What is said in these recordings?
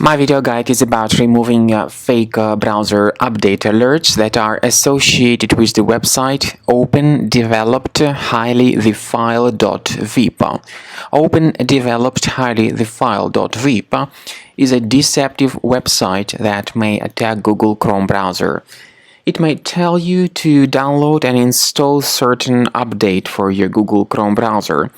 My video guide is about removing fake browser update alerts that are associated with the website Opendevelopedhighlythefile.vip. Opendevelopedhighlythefile.vip is a deceptive website that may attack Google Chrome browser. It may tell you to download and install certain update for your Google Chrome browser,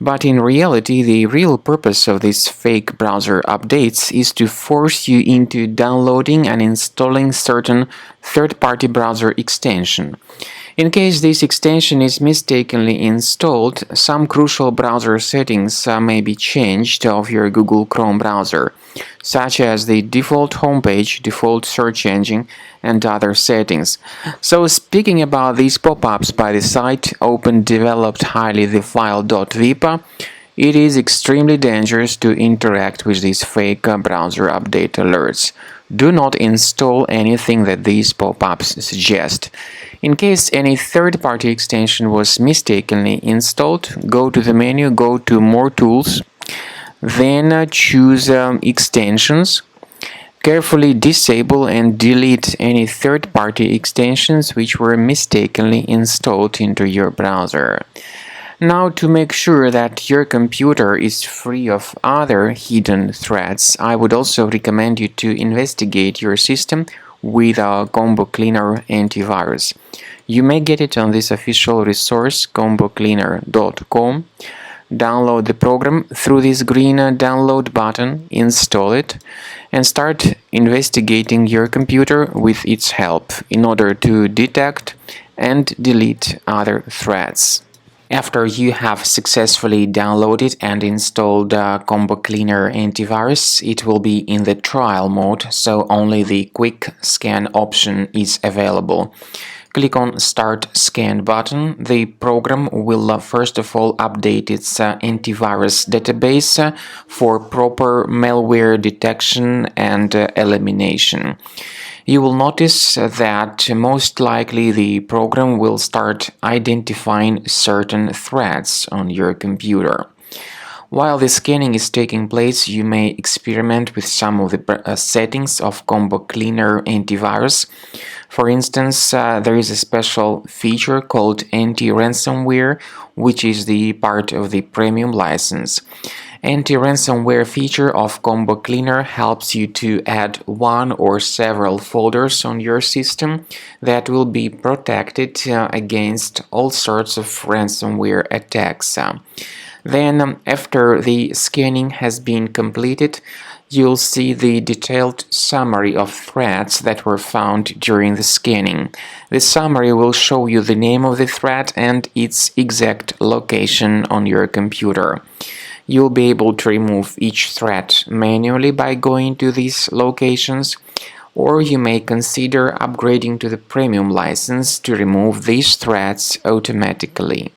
but in reality, the real purpose of these fake browser updates is to force you into downloading and installing certain third-party browser extension. In case this extension is mistakenly installed, some crucial browser settings may be changed of your Google Chrome browser, such as the default homepage, default search engine, and other settings. So speaking about these pop-ups by the site Opendevelopedhighlythefile.vip, it is extremely dangerous to interact with these fake browser update alerts. Do not install anything that these pop-ups suggest. In case any third-party extension was mistakenly installed, go to the menu, go to More Tools, then choose Extensions. Carefully disable and delete any third-party extensions which were mistakenly installed into your browser. Now, to make sure that your computer is free of other hidden threats, I would also recommend you to investigate your system with a Combo Cleaner antivirus. You may get it on this official resource, combocleaner.com. Download the program through this green download button, install it, and start investigating your computer with its help in order to detect and delete other threats. After you have successfully downloaded and installed Combo Cleaner antivirus, it will be in the trial mode, so only the quick scan option is available. Click on Start Scan button. The program will first of all update its antivirus database for proper malware detection and elimination. You will notice that most likely the program will start identifying certain threats on your computer. While the scanning is taking place, you may experiment with some of the settings of Combo Cleaner antivirus. For instance, there is a special feature called anti-ransomware, which is the part of the premium license. Anti-ransomware feature of Combo Cleaner helps you to add one or several folders on your system that will be protected against all sorts of ransomware attacks. Then, after the scanning has been completed, you'll see the detailed summary of threats that were found during the scanning. The summary will show you the name of the threat and its exact location on your computer. You'll be able to remove each threat manually by going to these locations, or you may consider upgrading to the premium license to remove these threats automatically.